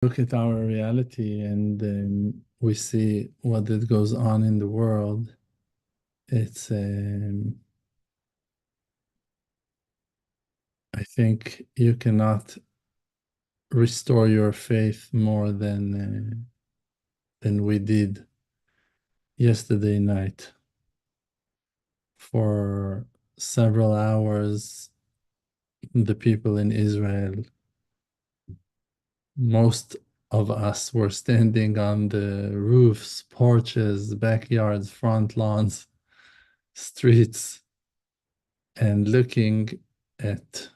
Look at our reality and we see what that goes on in the world. It's, I think you cannot restore your faith more than we did yesterday night. For several hours, the people in Israel, most of us were standing on the roofs, porches, backyards, front lawns, streets, and looking at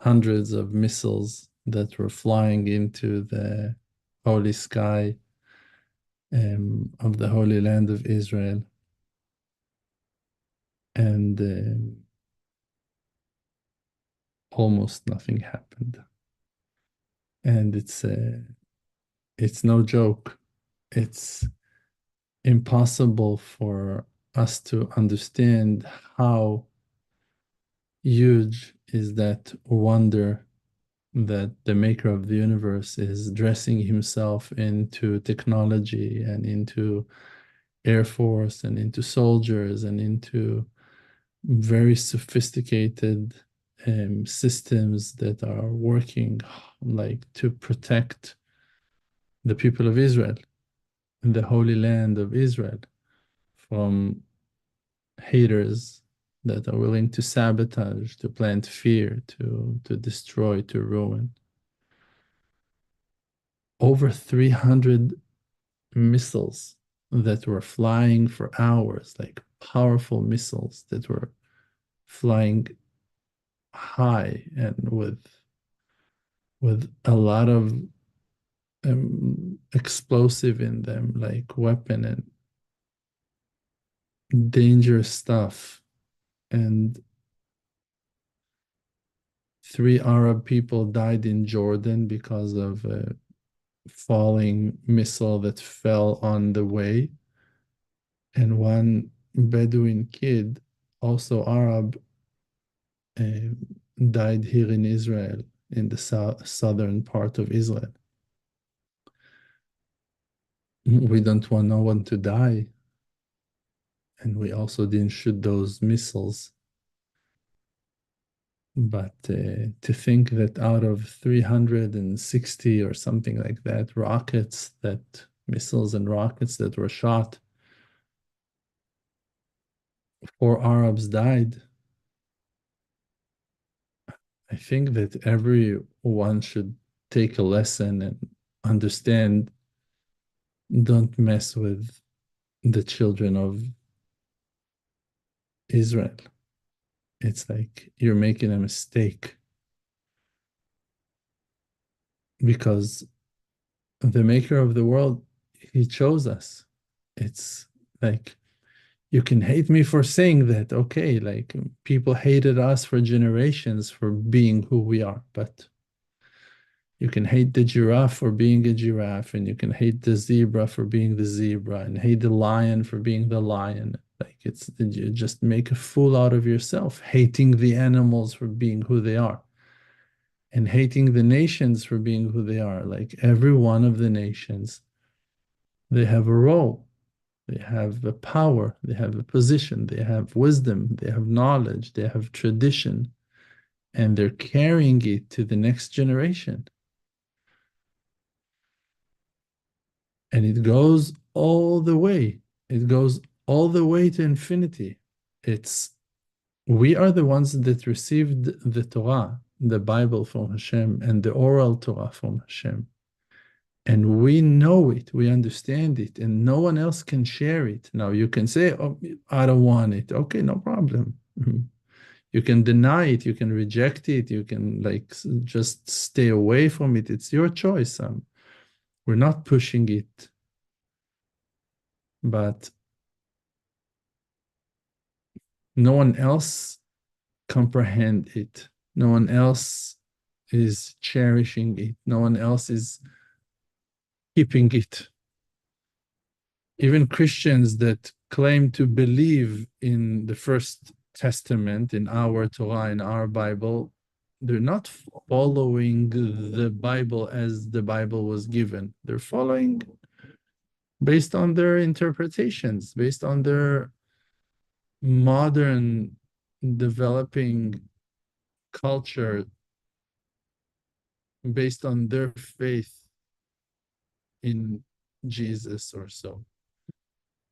hundreds of missiles that were flying into the holy sky of the Holy Land of Israel. And almost nothing happened. And it's no joke. It's impossible for us to understand how huge is that wonder that the maker of the universe is dressing himself into technology and into air force and into soldiers and into very sophisticated systems that are working like to protect the people of Israel and the Holy Land of Israel from haters that are willing to sabotage, to plant fear, to destroy, to ruin. Over 300 missiles that were flying for hours, like powerful missiles that were flying high and with a lot of explosive in them, like weapon and dangerous stuff. And three Arab people died in Jordan because of a falling missile that fell on the way. And one Bedouin kid, also Arab, uh, died here in Israel, in the southern part of Israel. We don't want no one to die. And we also didn't shoot those missiles. But to think that out of 360 or something like that, missiles and rockets that were shot, four Arabs died. I think that everyone should take a lesson and understand, don't mess with the children of Israel. It's like you're making a mistake because the maker of the world, he chose us. It's like you can hate me for saying that. Okay, like people hated us for generations for being who we are, but you can hate the giraffe for being a giraffe, and you can hate the zebra for being the zebra, and hate the lion for being the lion. Like you just make a fool out of yourself, hating the animals for being who they are, and hating the nations for being who they are. Like every one of the nations, they have a role, they have a power, they have a position, they have wisdom, they have knowledge, they have tradition, and they're carrying it to the next generation. And it goes all the way. It goes all the way to infinity. It's we are the ones that received the Torah, the Bible from Hashem, and the oral Torah from Hashem. And we know it, we understand it, and no one else can share it. Now you can say, "Oh, I don't want it." Okay, no problem. You can deny it, you can reject it, you can like just stay away from it. It's your choice. We're not pushing it, but no one else comprehend it. No one else is cherishing it. No one else is keeping it. Even Christians that claim to believe in the first testament, in our Torah, in our Bible, they're not following the Bible as the Bible was given. They're following based on their interpretations, based on their modern developing culture, based on their faith in Jesus or so,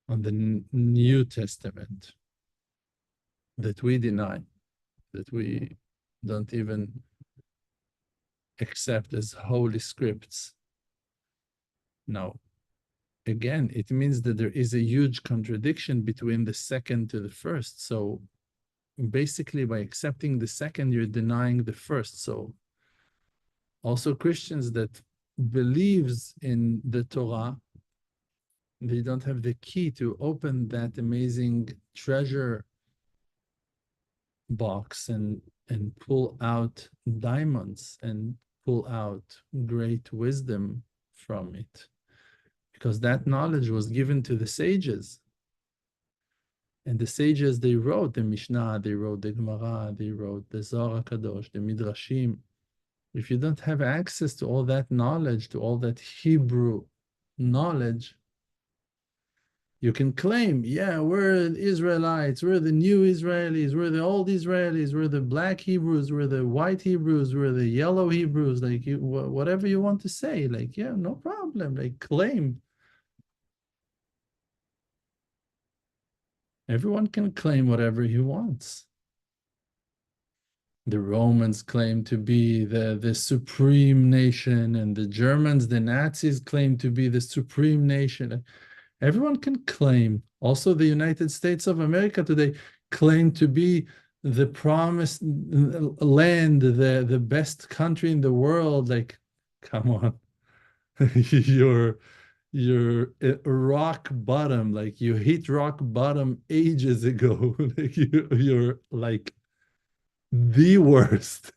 on the New Testament that we deny, that we don't even accept as holy scripts. Now, again, it means that there is a huge contradiction between the second to the first. So basically, by accepting the second, you're denying the first. So also Christians that believes in the Torah, they don't have the key to open that amazing treasure box and pull out diamonds and pull out great wisdom from it, because that knowledge was given to the sages. And the sages, they wrote the Mishnah, they wrote the Gemara, they wrote the Zohar Kadosh, the Midrashim. If you don't have access to all that knowledge, to all that Hebrew knowledge, you can claim, yeah, we're Israelites, we're the new Israelis, we're the old Israelis, we're the black Hebrews, we're the white Hebrews, we're the yellow Hebrews, like you, whatever you want to say, like, yeah, no problem, like claim. Everyone can claim whatever he wants. The Romans claim to be the supreme nation, and the Germans, the Nazis claim to be the supreme nation. Everyone can claim. Also, the United States of America today claim to be the promised land, the best country in the world. Like, come on, you're rock bottom. Like you hit rock bottom ages ago. Like you're like the worst.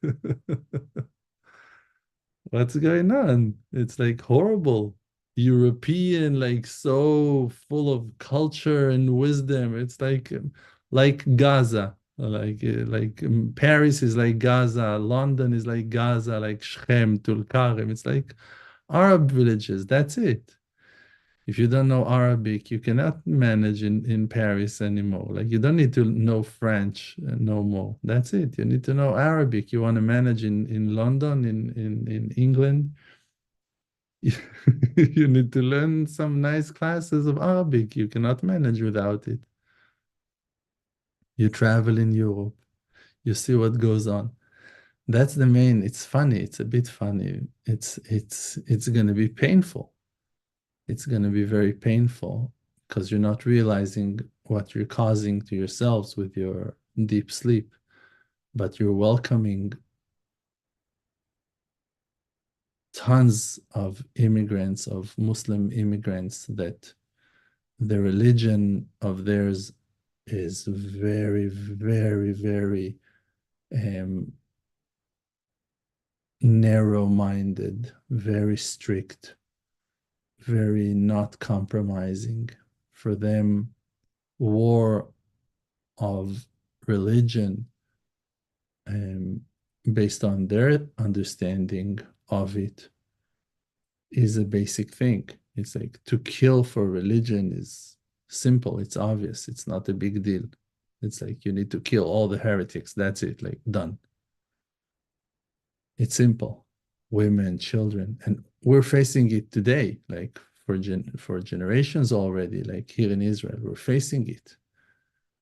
What's going on? It's like horrible. European, like so full of culture and wisdom. It's like Gaza. Paris is like Gaza, London is like Gaza, like Shechem, Tulkarem. It's like Arab villages. That's it. If you don't know Arabic, you cannot manage in Paris anymore. Like you don't need to know French no more. That's it. You need to know Arabic. You want to manage in London, in England. You need to learn some nice classes of Arabic. You cannot manage without it. You travel in Europe, you see what goes on. That's the main. It's funny. It's a bit funny. It's going to be painful. It's going to be very painful because you're not realizing what you're causing to yourselves with your deep sleep, but you're welcoming tons of immigrants, of Muslim immigrants, that the religion of theirs is very, very, very narrow-minded, very strict, very not compromising. For them, war of religion, based on their understanding of it, is a basic thing. It's like to kill for religion is simple, it's obvious, it's not a big deal. It's like you need to kill all the heretics, that's it, like done. It's simple. Women, children, and we're facing it today, like for generations already, like here in Israel, we're facing it.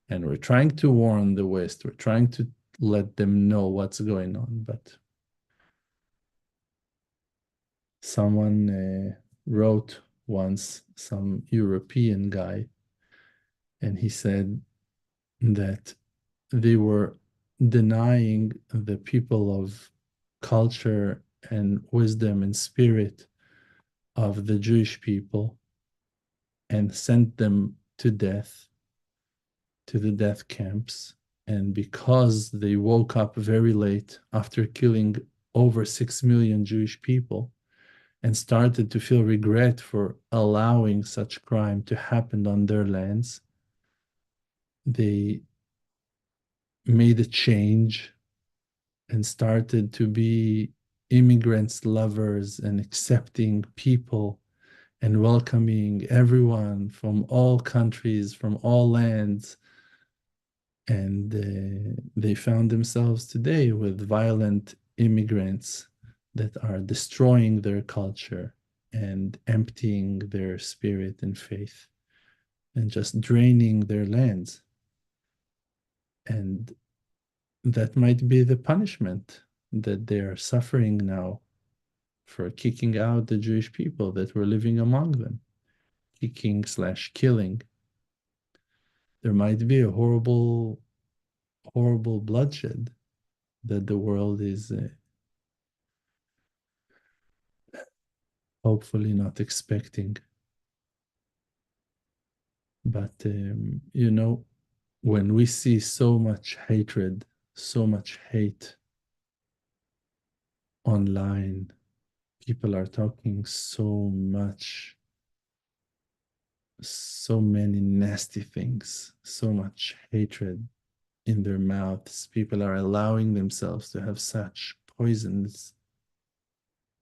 And we're trying to warn the West, we're trying to let them know what's going on, but someone wrote once, some European guy, and he said that they were denying the people of culture and wisdom and spirit of the Jewish people and sent them to death, to the death camps. And because they woke up very late after killing over 6 million Jewish people and started to feel regret for allowing such crime to happen on their lands, they made a change and started to be immigrants lovers and accepting people and welcoming everyone from all countries, from all lands. And they found themselves today with violent immigrants that are destroying their culture and emptying their spirit and faith and just draining their lands. And that might be the punishment that they are suffering now for kicking out the Jewish people that were living among them, kicking slash killing. There might be a horrible, horrible bloodshed that the world is hopefully not expecting. But, when we see so much hatred, so much hate online, people are talking so much, so many nasty things, so much hatred in their mouths. People are allowing themselves to have such poisonous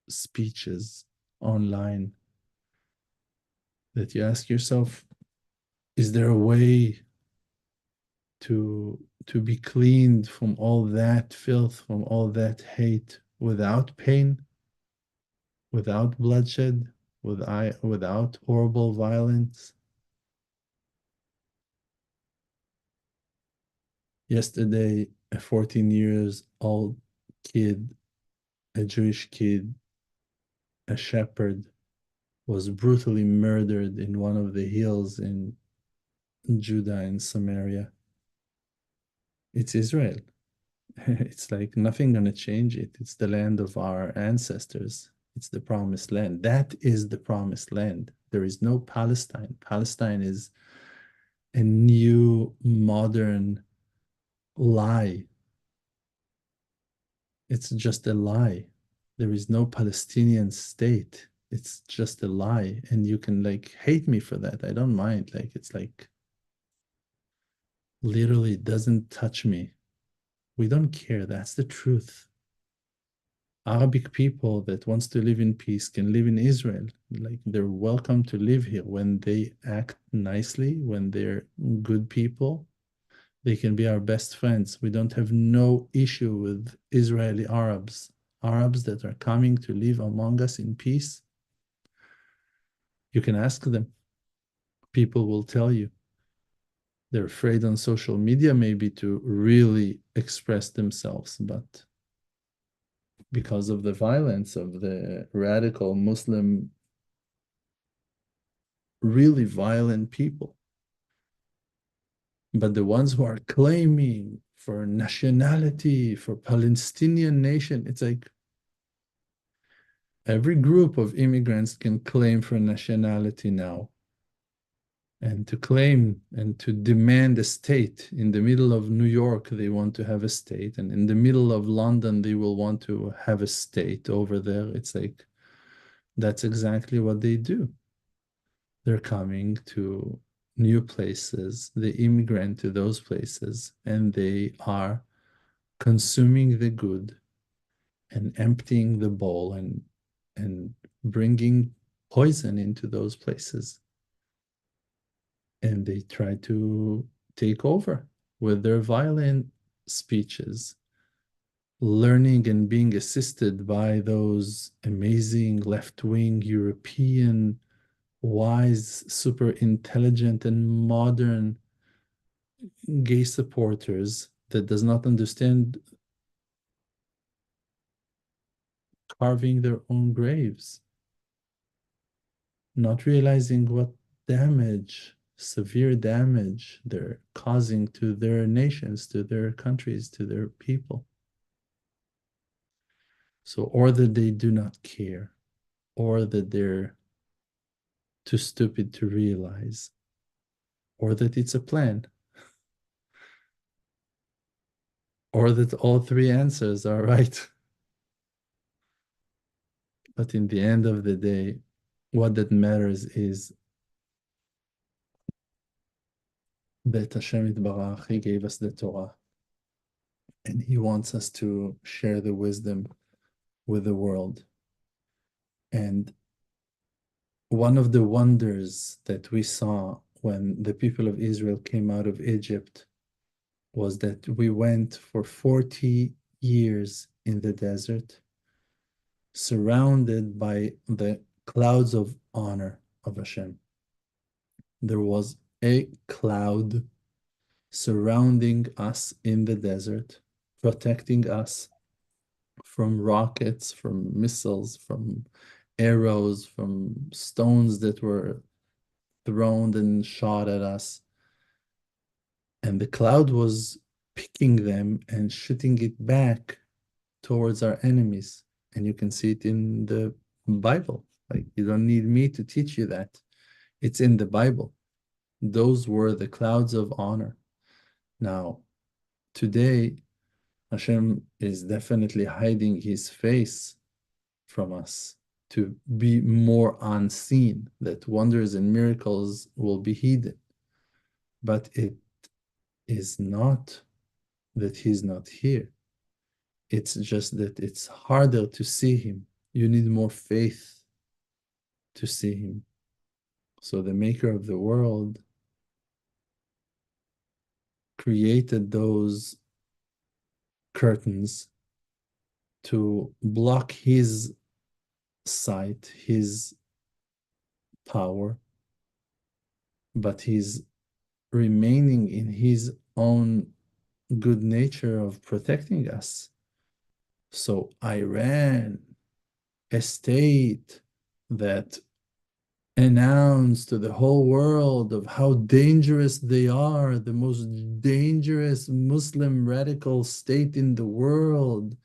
speeches online that you ask yourself, is there a way to be cleaned from all that filth, from all that hate without pain, without bloodshed, without horrible violence? Yesterday, a 14 years old kid, a Jewish kid, a shepherd, was brutally murdered in one of the hills in Judah and Samaria. It's Israel. It's like nothing gonna change it. It's the land of our ancestors. It's the promised land. That is the promised land. There is no Palestine. Palestine is a new modern lie. It's just a lie. There is no Palestinian state. It's just a lie. And you can like hate me for that. I don't mind. Like it's like literally doesn't touch me. We don't care. That's the truth. Arabic people that wants to live in peace can live in Israel. Like they're welcome to live here when they act nicely, when they're good people. They can be our best friends. We don't have no issue with Israeli Arabs. Arabs that are coming to live among us in peace. You can ask them. People will tell you. They're afraid on social media maybe to really express themselves, but because of the violence of the radical Muslim, really violent people. But the ones who are claiming for nationality, for Palestinian nation, it's like every group of immigrants can claim for nationality now. And to claim and to demand a state. In the middle of New York, they want to have a state. And in the middle of London, they will want to have a state over there. It's like, that's exactly what they do. They're coming to new places, they immigrant to those places, and they are consuming the good and emptying the bowl and bringing poison into those places. And they try to take over with their violent speeches, learning and being assisted by those amazing left-wing European, wise, super intelligent and modern gay supporters that does not understand carving their own graves, not realizing what damage, severe damage they're causing to their nations, to their countries, to their people. So, or that they do not care, or that they're too stupid to realize, or that it's a plan, or that all three answers are right. But in the end of the day, what that matters is that Hashem Yitbarach, He gave us the Torah. and he wants us to share the wisdom with the world. And one of the wonders that we saw when the people of Israel came out of Egypt was that we went for 40 years in the desert, surrounded by the clouds of honor of Hashem. There was a cloud surrounding us in the desert, protecting us from rockets, from missiles, from arrows, from stones that were thrown and shot at us. And the cloud was picking them and shooting it back towards our enemies. And you can see it in the Bible. Like, you don't need me to teach you that. It's in the Bible. Those were the clouds of honor. Now, today, Hashem is definitely hiding his face from us to be more unseen, that wonders and miracles will be hidden. But it is not that he's not here. It's just that it's harder to see him. You need more faith to see him. So the maker of the world created those curtains to block his sight, his power, but he's remaining in his own good nature of protecting us. So Iran, a state that announced to the whole world of how dangerous they are, the most dangerous Muslim radical state in the world,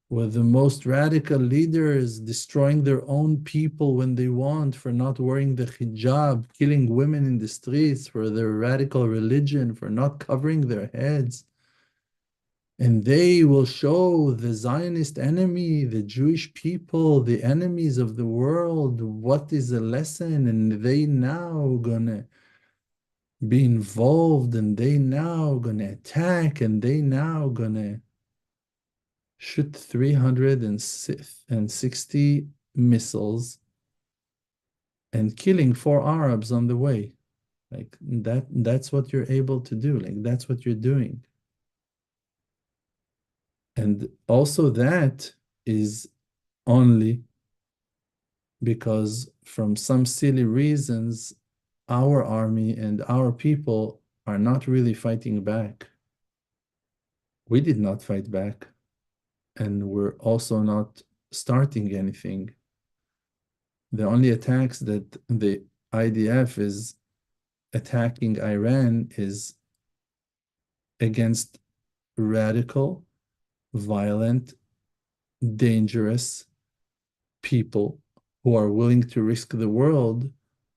with the most radical leaders destroying their own people when they want for not wearing the hijab, killing women in the streets for their radical religion, for not covering their heads. And they will show the Zionist enemy, the Jewish people, the enemies of the world, what is a lesson, and they now gonna be involved, and they now gonna attack, and they now gonna shoot 360 missiles and killing 4 Arabs on the way. Like that's what you're able to do. Like that's what you're doing. And also that is only because from some silly reasons, our army and our people are not really fighting back. We did not fight back, and we're also not starting anything. The only attacks that the IDF is attacking Iran is against radical, violent, dangerous people who are willing to risk the world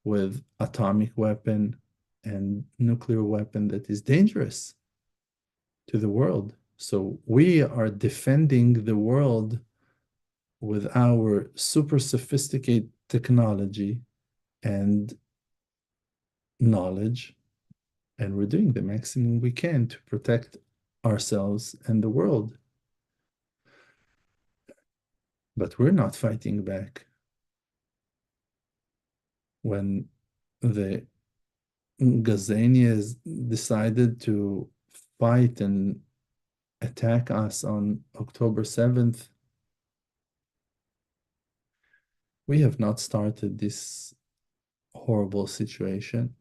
with atomic weapon and nuclear weapon that is dangerous to the world. So we are defending the world with our super sophisticated technology and knowledge, and we're doing the maximum we can to protect ourselves and the world. But we're not fighting back. When the Gazanians decided to fight and attack us on October 7th, we have not started this horrible situation.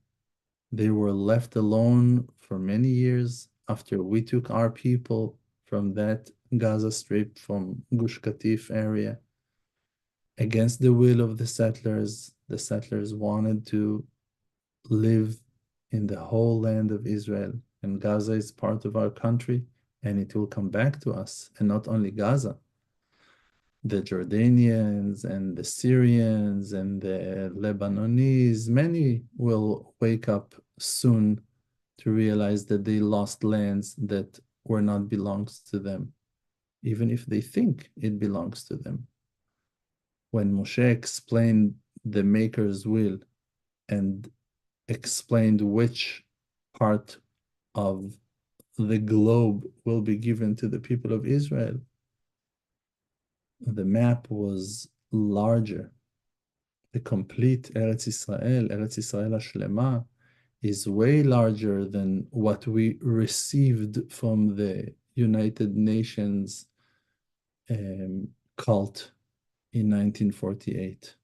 They were left alone for many years after we took our people from that Gaza Strip, from Gush Katif area, against the will of the settlers. The settlers wanted to live in the whole land of Israel, and Gaza is part of our country, and it will come back to us. And not only Gaza, the Jordanians and the Syrians and the Lebanese, many will wake up soon to realize that they lost lands that were not belongs to them, even if they think it belongs to them. When Moshe explained the Maker's will and explained which part of the globe will be given to the people of Israel, the map was larger. The complete Eretz Israel Hashlema, is way larger than what we received from the United Nations cult in 1948.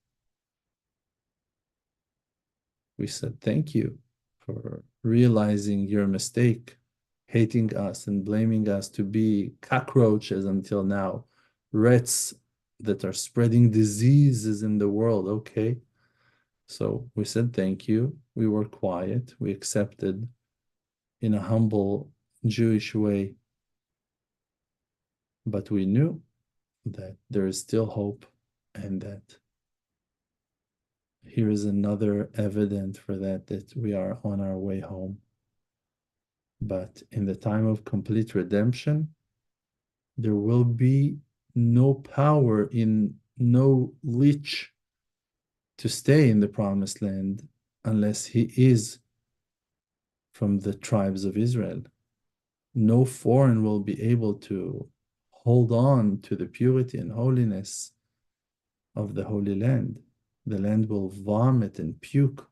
We said thank you for realizing your mistake, hating us and blaming us to be cockroaches until now, rats that are spreading diseases in the world. Okay. So we said thank you. We were quiet. We accepted in a humble Jewish way. But we knew that there is still hope and that here is another evidence for that, that we are on our way home. But in the time of complete redemption, there will be no power in no leech to stay in the promised land unless he is from the tribes of Israel. No foreign will be able to hold on to the purity and holiness of the Holy Land. The land will vomit and puke.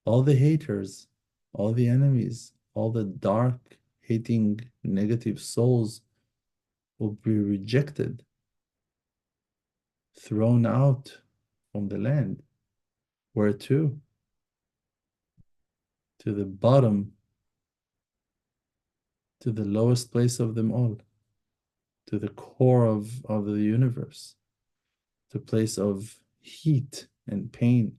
All the haters, all the enemies, all the dark, hating, negative souls will be rejected, thrown out from the land. Where to? To the bottom, to the lowest place of them all, to the core of the universe, the place of heat and pain,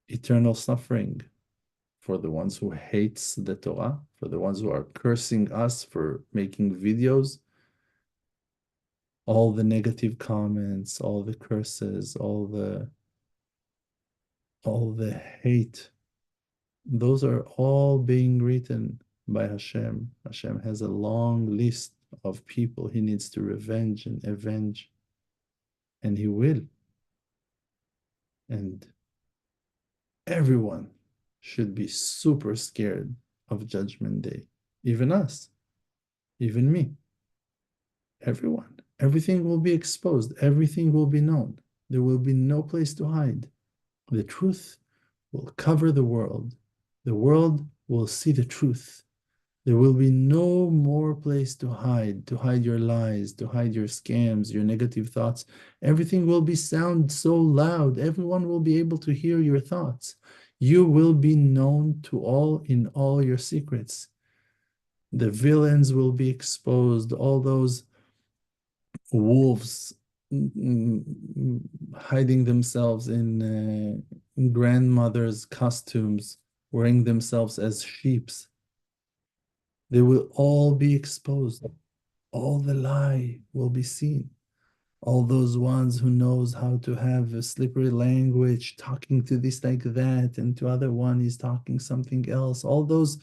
eternal suffering for the ones who hates the Torah, for the ones who are cursing us for making videos, all the negative comments, all the curses, all the hate, those are all being written by Hashem. Hashem has a long list of people he needs to revenge and avenge, and he will. And everyone should be super scared of Judgment Day. Even us, even me, everyone. Everything will be exposed. Everything will be known. There will be no place to hide. The truth will cover the world. The world will see the truth. There will be no more place to hide your lies, to hide your scams, your negative thoughts. Everything will be sound so loud. Everyone will be able to hear your thoughts. You will be known to all in all your secrets. The villains will be exposed. All those wolves hiding themselves in grandmothers' costumes, wearing themselves as sheeps. They will all be exposed. All the lie will be seen. All those ones who knows how to have a slippery language, talking to this like that, and to other one is talking something else. All those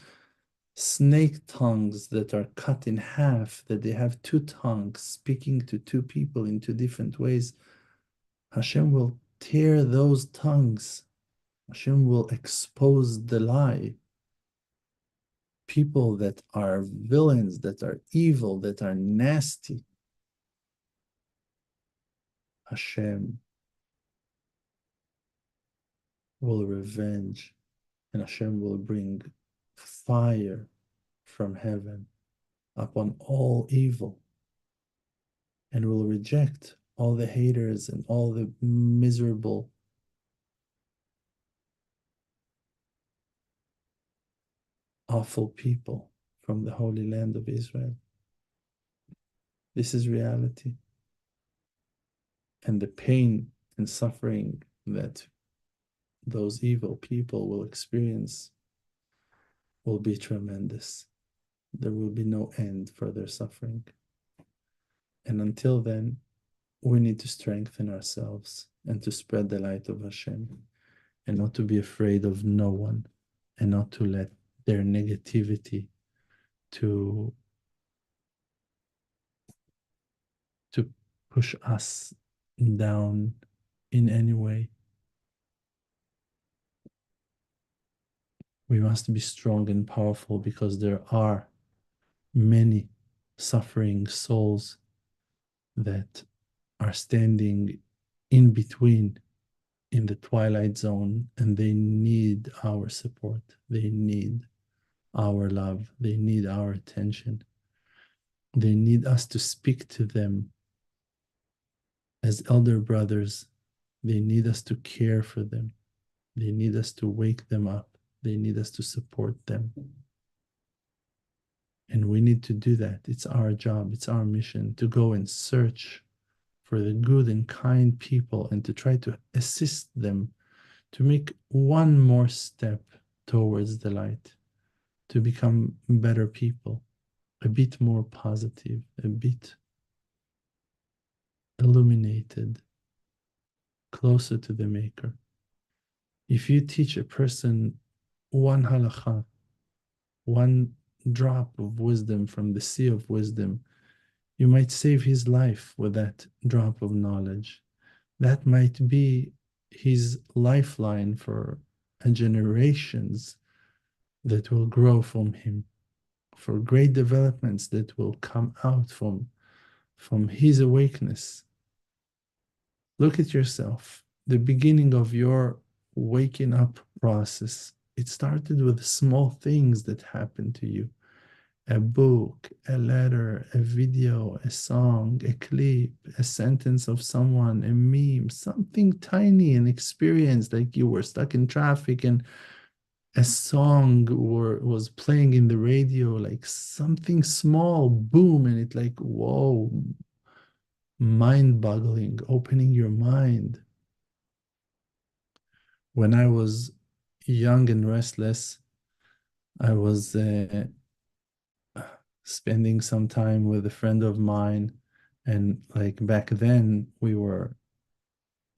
snake tongues that are cut in half, that they have two tongues speaking to two people in two different ways. Hashem will tear those tongues. Hashem will expose the lie. People that are villains, that are evil, that are nasty. Hashem will revenge, and Hashem will bring fire from heaven upon all evil, and will reject all the haters and all the miserable, awful people from the Holy Land of Israel. This is reality. And the pain and suffering that those evil people will experience will be tremendous. There will be no end for their suffering. And until then, we need to strengthen ourselves and to spread the light of Hashem, and not to be afraid of no one, and not to let their negativity to push us down in any way. We must be strong and powerful because there are many suffering souls that are standing in between in the twilight zone, and they need our support. They need our love. They need our attention. They need us to speak to them as elder brothers. They need us to care for them. They need us to wake them up. They need us to support them. And we need to do that. It's our job, it's our mission to go and search for the good and kind people and to try to assist them to make one more step towards the light, to become better people, a bit more positive, a bit illuminated, closer to the Maker. If you teach a person one halakha, one drop of wisdom from the sea of wisdom, you might save his life with that drop of knowledge. That might be his lifeline for generations that will grow from him, for great developments that will come out from his awakeness. Look at yourself. The beginning of your waking up process, it started with small things that happened to you. A book, a letter, a video, a song, a clip, a sentence of someone, a meme, something tiny, an experience like you were stuck in traffic and a song was playing in the radio, like something small, boom, and it like, whoa, mind-boggling, opening your mind. When I was young and restless, I was spending some time with a friend of mine. And like back then, we were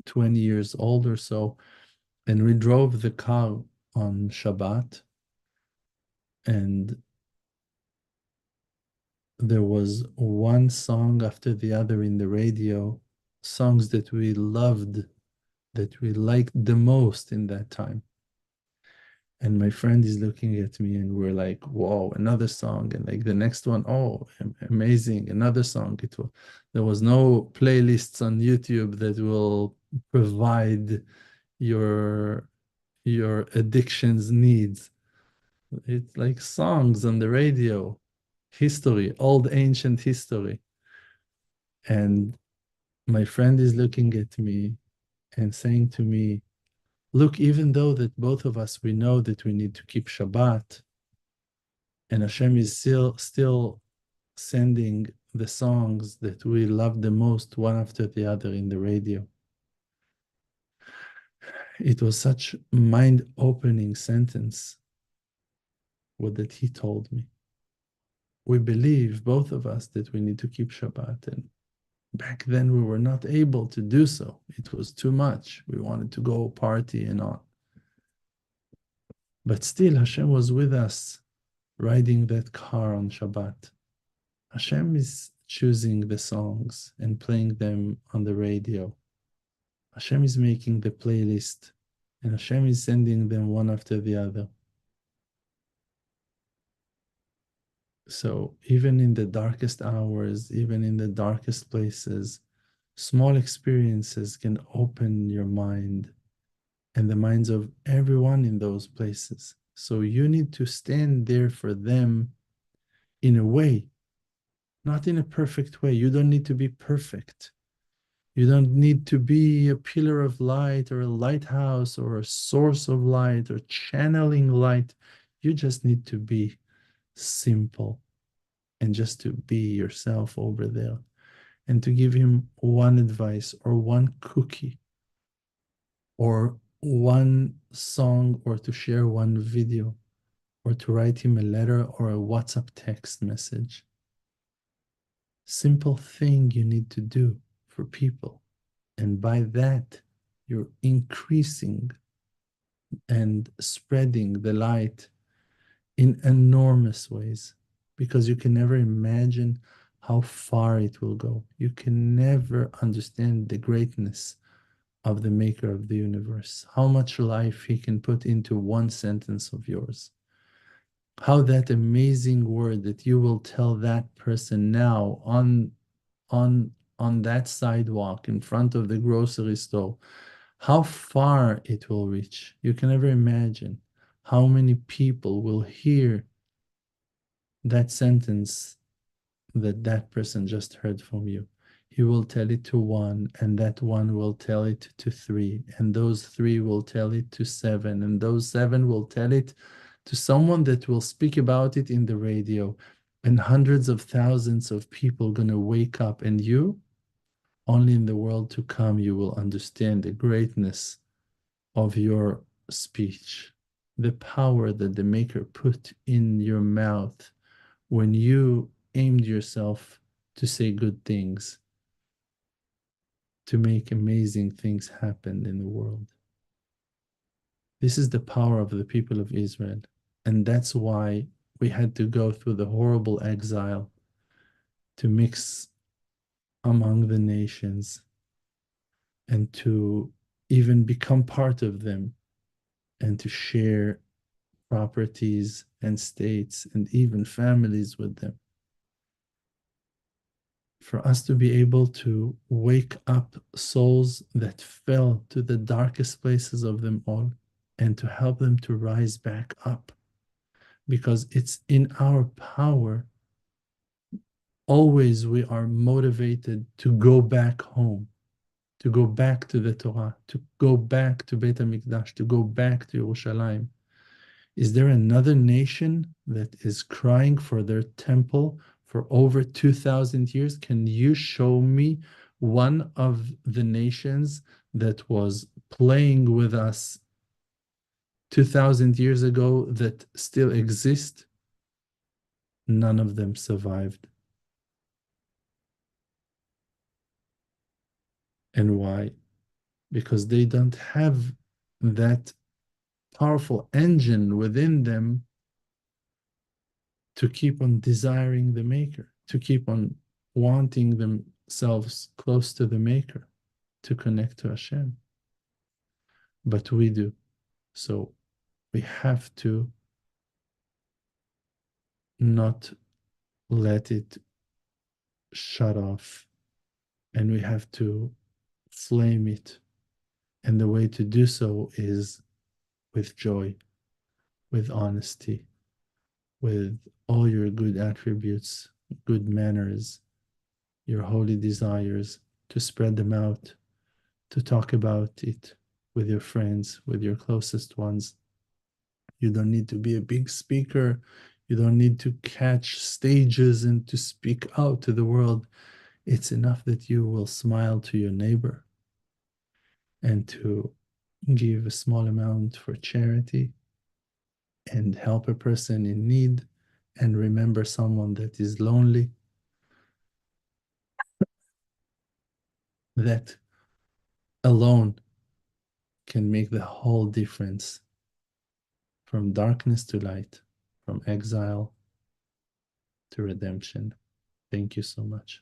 20 years old or so. And we drove the car on Shabbat. And there was one song after the other in the radio, songs that we loved, that we liked the most in that time. And my friend is looking at me and we're like, whoa, another song. And like the next one, oh, amazing, another song. There was no playlists on YouTube that will provide your your addiction's needs. It's like songs on the radio, history, old ancient history. And my friend is looking at me and saying to me, look, even though that both of us, we know that we need to keep Shabbat, and Hashem is still sending the songs that we love the most one after the other in the radio. It was such mind-opening sentence what that he told me. We believe, both of us, that we need to keep Shabbat, and back then we were not able to do so. It was too much. We wanted to go party and on. But still, Hashem was with us riding that car on Shabbat. Hashem is choosing the songs and playing them on the radio. Hashem is making the playlist and Hashem is sending them one after the other. So even in the darkest hours, even in the darkest places, small experiences can open your mind and the minds of everyone in those places. So you need to stand there for them in a way, not in a perfect way. You don't need to be perfect. You don't need to be a pillar of light or a lighthouse or a source of light or channeling light. You just need to be simple and just to be yourself over there and to give him one advice or one cookie or one song or to share one video or to write him a letter or a WhatsApp text message. Simple thing you need to do for people. And by that, you're increasing and spreading the light in enormous ways because you can never imagine how far it will go. You can never understand the greatness of the maker of the universe, how much life he can put into one sentence of yours. How that amazing word that you will tell that person now on on that sidewalk in front of the grocery store, how far it will reach. You can never imagine how many people will hear that sentence that that person just heard from you. He will tell it to one, and that one will tell it to three, and those three will tell it to seven, and those seven will tell it to someone that will speak about it in the radio, and hundreds of thousands of people gonna wake up, and you, only in the world to come, you will understand the greatness of your speech, the power that the Maker put in your mouth when you aimed yourself to say good things, to make amazing things happen in the world. This is the power of the people of Israel. And that's why we had to go through the horrible exile to mix among the nations and to even become part of them and to share properties and states and even families with them. For us to be able to wake up souls that fell to the darkest places of them all and to help them to rise back up, because it's in our power. Always we are motivated to go back home, to go back to the Torah, to go back to Beit HaMikdash, to go back to Yerushalayim. Is there another nation that is crying for their temple for over 2,000 years? Can you show me one of the nations that was playing with us 2,000 years ago that still exist? None of them survived. And why? Because they don't have that powerful engine within them to keep on desiring the Maker, to keep on wanting themselves close to the Maker, to connect to Hashem. But we do. So we have to not let it shut off, and we have to flame it. And the way to do so is with joy, with honesty, with all your good attributes, good manners, your holy desires, to spread them out, to talk about it with your friends, with your closest ones. You don't need to be a big speaker. You don't need to catch stages and to speak out to the world. It's enough that you will smile to your neighbor and to give a small amount for charity and help a person in need and remember someone that is lonely. That alone can make the whole difference, from darkness to light, from exile to redemption. Thank you so much.